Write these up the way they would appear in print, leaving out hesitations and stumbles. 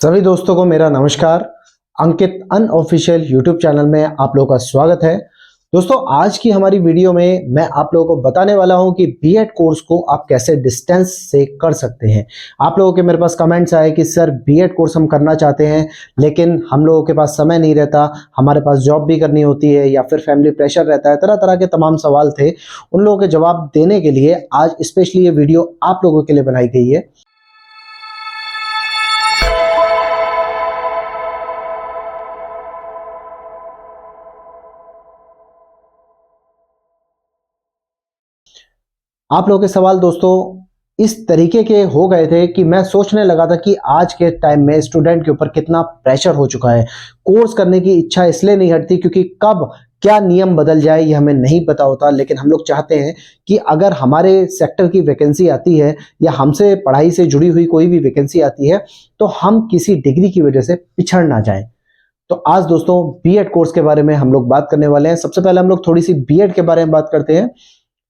सभी दोस्तों को मेरा नमस्कार। अंकित अनऑफिशियल यूट्यूब चैनल में आप लोगों का स्वागत है। दोस्तों, आज की हमारी वीडियो में मैं आप लोगों को बताने वाला हूं कि बीएड कोर्स को आप कैसे डिस्टेंस से कर सकते हैं। आप लोगों के मेरे पास कमेंट्स आए कि सर बीएड कोर्स हम करना चाहते हैं लेकिन हम लोगों के पास समय नहीं रहता, हमारे पास जॉब भी करनी होती है या फिर फैमिली प्रेशर रहता है। तरह तरह के तमाम सवाल थे। उन लोगों के जवाब देने के लिए आज स्पेशली ये वीडियो आप लोगों के लिए बनाई गई है। आप लोगों के सवाल दोस्तों इस तरीके के हो गए थे कि मैं सोचने लगा था कि आज के टाइम में स्टूडेंट के ऊपर कितना प्रेशर हो चुका है। कोर्स करने की इच्छा इसलिए नहीं हटती क्योंकि कब क्या नियम बदल जाए ये हमें नहीं पता होता, लेकिन हम लोग चाहते हैं कि अगर हमारे सेक्टर की वैकेंसी आती है या हमसे पढ़ाई से जुड़ी हुई कोई भी वैकेंसी आती है तो हम किसी डिग्री की वजह से पिछड़ ना जाएं। तो आज दोस्तों बीएड कोर्स के बारे में हम लोग बात करने वाले हैं। सबसे पहले हम लोग थोड़ी सी बीएड के बारे में बात करते हैं।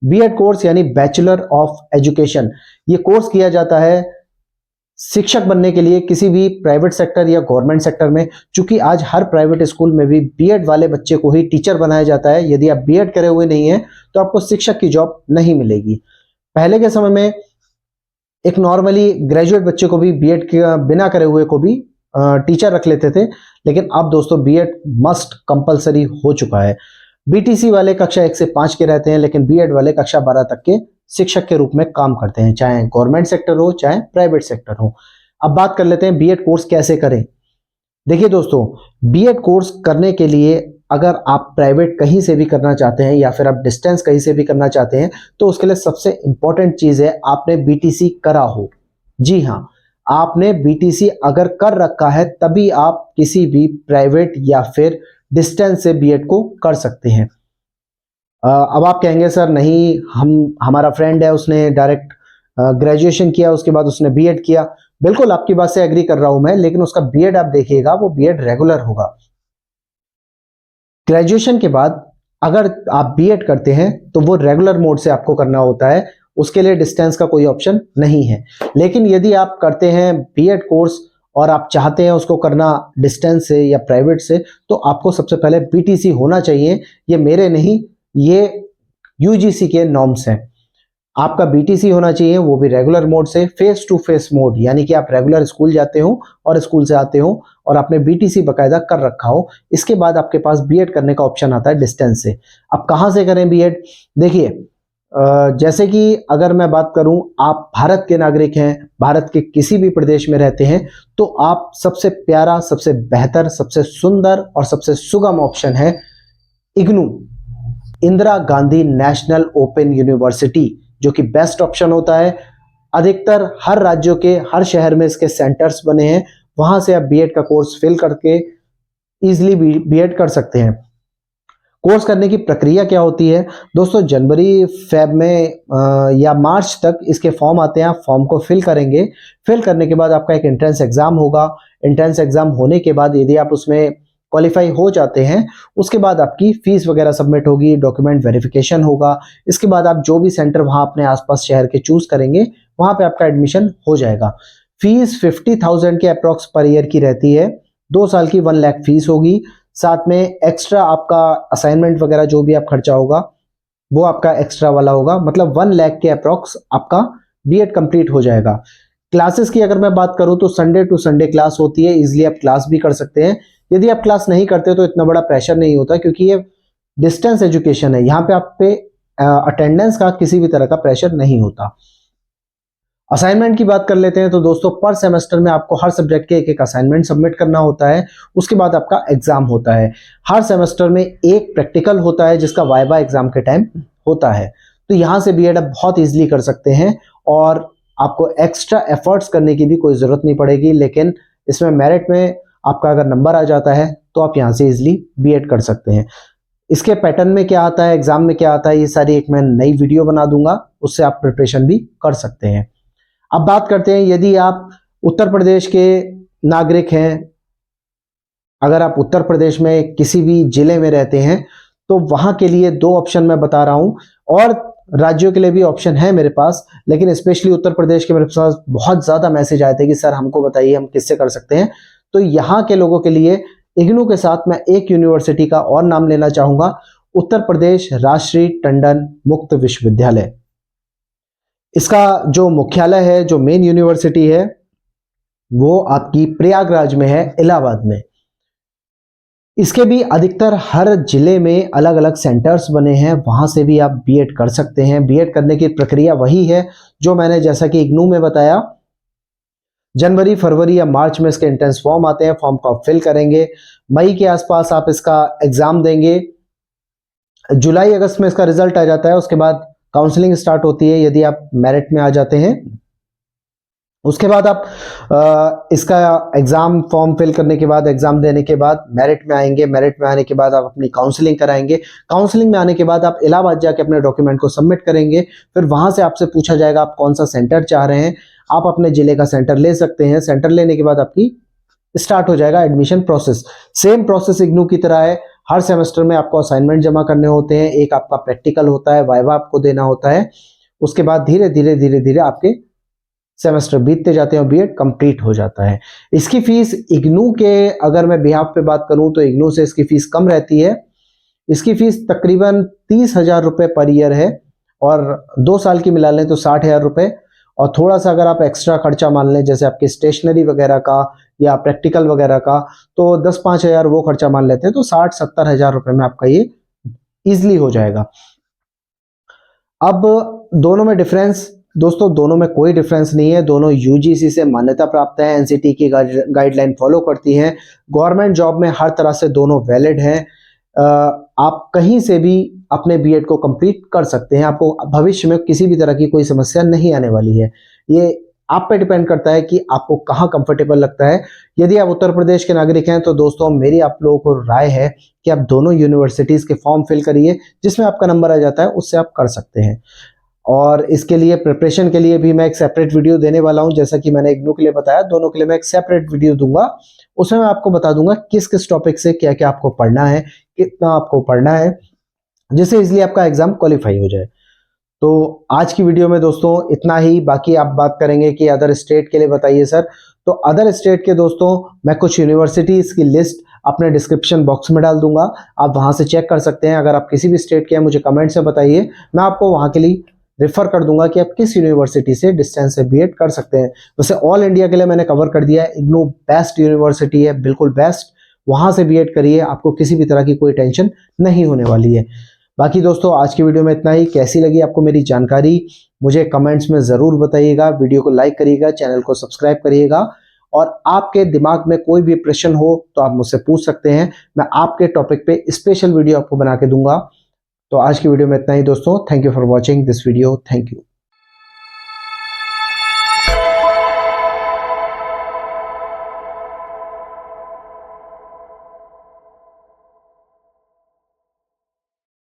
बीएड कोर्स यानी बैचलर ऑफ एजुकेशन, ये कोर्स किया जाता है शिक्षक बनने के लिए किसी भी प्राइवेट सेक्टर या गवर्नमेंट सेक्टर में। चूंकि आज हर प्राइवेट स्कूल में भी बीएड वाले बच्चे को ही टीचर बनाया जाता है। यदि आप बीएड करे हुए नहीं हैं तो आपको शिक्षक की जॉब नहीं मिलेगी। पहले के समय में एक नॉर्मली ग्रेजुएट बच्चे को भी बीएड के बिना करे हुए को भी टीचर रख लेते थे, लेकिन अब दोस्तों बीएड मस्ट कंपलसरी हो चुका है। बीटीसी वाले कक्षा 1 से 5 के रहते हैं, लेकिन बीएड वाले कक्षा 12 तक के शिक्षक के रूप में काम करते हैं, चाहे गवर्नमेंट सेक्टर हो चाहे प्राइवेट सेक्टर हो। अब बात कर लेते हैं बीएड कोर्स कैसे करें। देखिए दोस्तों, बीएड कोर्स करने के लिए अगर आप प्राइवेट कहीं से भी करना चाहते हैं या फिर आप डिस्टेंस कहीं से भी करना चाहते हैं तो उसके लिए सबसे इंपॉर्टेंट चीज है आपने बीटीसी करा हो। जी हाँ, आपने बीटीसी अगर कर रखा है तभी आप किसी भी प्राइवेट या फिर डिस्टेंस से बीएड को कर सकते हैं। अब आप कहेंगे सर नहीं, हमारा फ्रेंड है उसने डायरेक्ट ग्रेजुएशन किया उसके बाद उसने बीएड किया। बिल्कुल आपकी बात से एग्री कर रहा हूं मैं, लेकिन उसका बीएड आप देखिएगा वो बीएड रेगुलर होगा। ग्रेजुएशन के बाद अगर आप बीएड करते हैं तो वो रेगुलर मोड से आपको करना होता है, उसके लिए डिस्टेंस का कोई ऑप्शन नहीं है। लेकिन यदि आप करते हैं बीएड कोर्स और आप चाहते हैं उसको करना डिस्टेंस से या प्राइवेट से, तो आपको सबसे पहले बीटीसी होना चाहिए। ये मेरे नहीं, ये यूजीसी के नॉर्म्स हैं। आपका बीटीसी होना चाहिए, वो भी रेगुलर मोड से, फेस टू फेस मोड, यानी कि आप रेगुलर स्कूल जाते हो और स्कूल से आते हो और आपने बीटीसी बकायदा कर रखा हो। इसके बाद आपके पास बीएड करने का ऑप्शन आता है डिस्टेंस से। अब कहां से करें बीएड? देखिए, जैसे कि अगर मैं बात करूं, आप भारत के नागरिक हैं, भारत के किसी भी प्रदेश में रहते हैं, तो आप सबसे प्यारा, सबसे बेहतर, सबसे सुंदर और सबसे सुगम ऑप्शन है IGNOU, Indira Gandhi national open university, जो कि बेस्ट ऑप्शन होता है। अधिकतर हर राज्यों के हर शहर में इसके सेंटर्स बने हैं, वहां से आप बीएड का कोर्स फिल करके इजीली बीएड कर सकते हैं। कोर्स करने की प्रक्रिया क्या होती है दोस्तों? जनवरी फेब में या मार्च तक इसके फॉर्म आते हैं, आप फॉर्म को फिल करेंगे। फिल करने के बाद आपका एक एंट्रेंस एग्जाम होगा। एंट्रेंस एग्जाम होने के बाद यदि आप उसमें क्वालिफाई हो जाते हैं, उसके बाद आपकी फीस वगैरह सबमिट होगी, डॉक्यूमेंट वेरिफिकेशन होगा। इसके बाद आप जो भी सेंटर वहां अपने आसपास शहर के चूज करेंगे वहां पे आपका एडमिशन हो जाएगा। फीस 50,000 के अप्रोक्स पर ईयर की रहती है। 2 साल की 1 लाख फीस होगी। साथ में एक्स्ट्रा आपका असाइनमेंट वगैरह जो भी आप खर्चा होगा वो आपका एक्स्ट्रा वाला होगा। मतलब 1 लाख के अप्रोक्स आपका बीएड कंप्लीट हो जाएगा। क्लासेस की अगर मैं बात करूं तो संडे टू संडे क्लास होती है, इजिली आप क्लास भी कर सकते हैं। यदि आप क्लास नहीं करते तो इतना बड़ा प्रेशर नहीं होता, क्योंकि ये डिस्टेंस एजुकेशन है। यहाँ पे आप पे अटेंडेंस का किसी भी तरह का प्रेशर नहीं होता। असाइनमेंट की बात कर लेते हैं तो दोस्तों पर सेमेस्टर में आपको हर सब्जेक्ट के एक असाइनमेंट सबमिट करना होता है। उसके बाद आपका एग्जाम होता है। हर सेमेस्टर में एक प्रैक्टिकल होता है जिसका वाइवा एग्जाम के टाइम होता है। तो यहां से बीएड आप बहुत इजीली कर सकते हैं और आपको एक्स्ट्रा एफर्ट्स करने की भी कोई जरूरत नहीं पड़ेगी। लेकिन इसमें मेरिट में आपका अगर नंबर आ जाता है तो आप यहां से इजीली बीएड कर सकते हैं। इसके पैटर्न में क्या आता है, एग्जाम में क्या आता है, ये सारी एक मैं नई वीडियो बना दूंगा, उससे आप प्रिपरेशन भी कर सकते हैं। अब बात करते हैं, यदि आप उत्तर प्रदेश के नागरिक हैं, अगर आप उत्तर प्रदेश में किसी भी जिले में रहते हैं तो वहां के लिए 2 ऑप्शन मैं बता रहा हूं। और राज्यों के लिए भी ऑप्शन है मेरे पास, लेकिन स्पेशली उत्तर प्रदेश के मेरे पास बहुत ज़्यादा मैसेज आए थे कि सर हमको बताइए हम किससे कर सकते हैं। तो यहाँ के लोगों के लिए इग्नू के साथ मैं एक यूनिवर्सिटी का और नाम लेना चाहूँगा, उत्तर प्रदेश राजश्री टंडन मुक्त विश्वविद्यालय। इसका जो मुख्यालय है, जो मेन यूनिवर्सिटी है, वो आपकी प्रयागराज में है, इलाहाबाद में। इसके भी अधिकतर हर जिले में अलग अलग सेंटर्स बने हैं, वहां से भी आप बीएड कर सकते हैं। बीएड करने की प्रक्रिया वही है जो मैंने जैसा कि इग्नू में बताया। जनवरी, फरवरी या मार्च में इसके एंट्रेंस फॉर्म आते हैं, फॉर्म को आप फिल करेंगे, मई के आसपास आप इसका एग्जाम देंगे, जुलाई अगस्त में इसका रिजल्ट आ जाता है, उसके बाद काउंसलिंग स्टार्ट होती है यदि आप मेरिट में आ जाते हैं। उसके बाद आप इसका एग्जाम फॉर्म फिल करने के बाद, एग्जाम देने के बाद मेरिट में आएंगे, मेरिट में आने के बाद आप अपनी काउंसलिंग कराएंगे, काउंसलिंग में आने के बाद आप इलाहाबाद जाके अपने डॉक्यूमेंट को सबमिट करेंगे, फिर वहां से आपसे पूछा जाएगा आप कौन सा सेंटर चाह रहे हैं, आप अपने जिले का सेंटर ले सकते हैं। सेंटर लेने के बाद आपकी स्टार्ट हो जाएगा admission process. Same process IGNOU की तरह है, हर सेमेस्टर में आपको असाइनमेंट जमा करने होते हैं, एक आपका प्रैक्टिकल होता है, वाइवा आपको देना होता है, उसके बाद धीरे धीरे धीरे धीरे आपके सेमेस्टर बीतते जाते हैं और बीएड कंप्लीट हो जाता है। इसकी फीस इग्नू के अगर मैं बिहाफ पे बात करूं तो इग्नू से इसकी फीस कम रहती है। इसकी फीस तकरीबन 30,000 रुपये पर ईयर है, और 2 साल की मिला लें तो 60,000 रुपये, और थोड़ा सा अगर आप एक्स्ट्रा खर्चा मान लें जैसे आपके स्टेशनरी वगैरह का या प्रैक्टिकल वगैरह का, तो 10-5 हज़ार वो खर्चा मान लेते हैं, तो 60-70 हज़ार रुपये में आपका ये ईजिली हो जाएगा। अब दोनों में डिफरेंस, दोस्तों दोनों में कोई डिफरेंस नहीं है, दोनों यूजीसी से मान्यता प्राप्त है, एनसीटी की गाइडलाइन फॉलो करती हैं, गवर्नमेंट जॉब में हर तरह से दोनों वैलिड हैं। आप कहीं से भी अपने बीएड को कंप्लीट कर सकते हैं, आपको भविष्य में किसी भी तरह की कोई समस्या नहीं आने वाली है। ये आप पे डिपेंड करता है कि आपको कहाँ कंफर्टेबल लगता है। यदि आप उत्तर प्रदेश के नागरिक हैं तो दोस्तों मेरी आप लोगों को राय है कि आप दोनों यूनिवर्सिटीज़ के फॉर्म फिल करिए, जिसमें आपका नंबर आ जाता है उससे आप कर सकते हैं। और इसके लिए प्रिपरेशन के लिए भी मैं एक सेपरेट वीडियो देने वाला हूं, जैसा कि मैंने इग्नू के लिए बताया, दोनों के लिए मैं एक सेपरेट वीडियो दूंगा। उसमें मैं आपको बता दूंगा किस किस टॉपिक से क्या क्या आपको पढ़ना है, कितना आपको पढ़ना है, जिससे इजीली आपका एग्जाम क्वालिफाई हो जाए। तो आज की वीडियो में दोस्तों इतना ही। बाकी आप बात करेंगे कि अदर स्टेट के लिए बताइए सर, तो अदर स्टेट के दोस्तों मैं कुछ यूनिवर्सिटीज की लिस्ट अपने डिस्क्रिप्शन बॉक्स में डाल दूंगा, आप वहां से चेक कर सकते हैं। अगर आप किसी भी स्टेट के हैं मुझे कमेंट से बताइए, मैं आपको वहां के लिए रेफर कर दूंगा कि आप किस यूनिवर्सिटी से डिस्टेंस से बीएड कर सकते हैं। वैसे ऑल इंडिया के लिए मैंने कवर कर दिया है, इग्नू बेस्ट यूनिवर्सिटी है, बिल्कुल बेस्ट, वहां से बीएड करिए, आपको किसी भी तरह की कोई टेंशन नहीं होने वाली है। बाकी दोस्तों आज की वीडियो में इतना ही। कैसी लगी आपको मेरी जानकारी मुझे कमेंट्स में ज़रूर बताइएगा, वीडियो को लाइक करिएगा, चैनल को सब्सक्राइब करिएगा, और आपके दिमाग में कोई भी प्रश्न हो तो आप मुझसे पूछ सकते हैं, मैं आपके टॉपिक पे स्पेशल वीडियो आपको बना के दूंगा। तो आज की वीडियो में इतना ही दोस्तों, thank you for watching this video, thank you.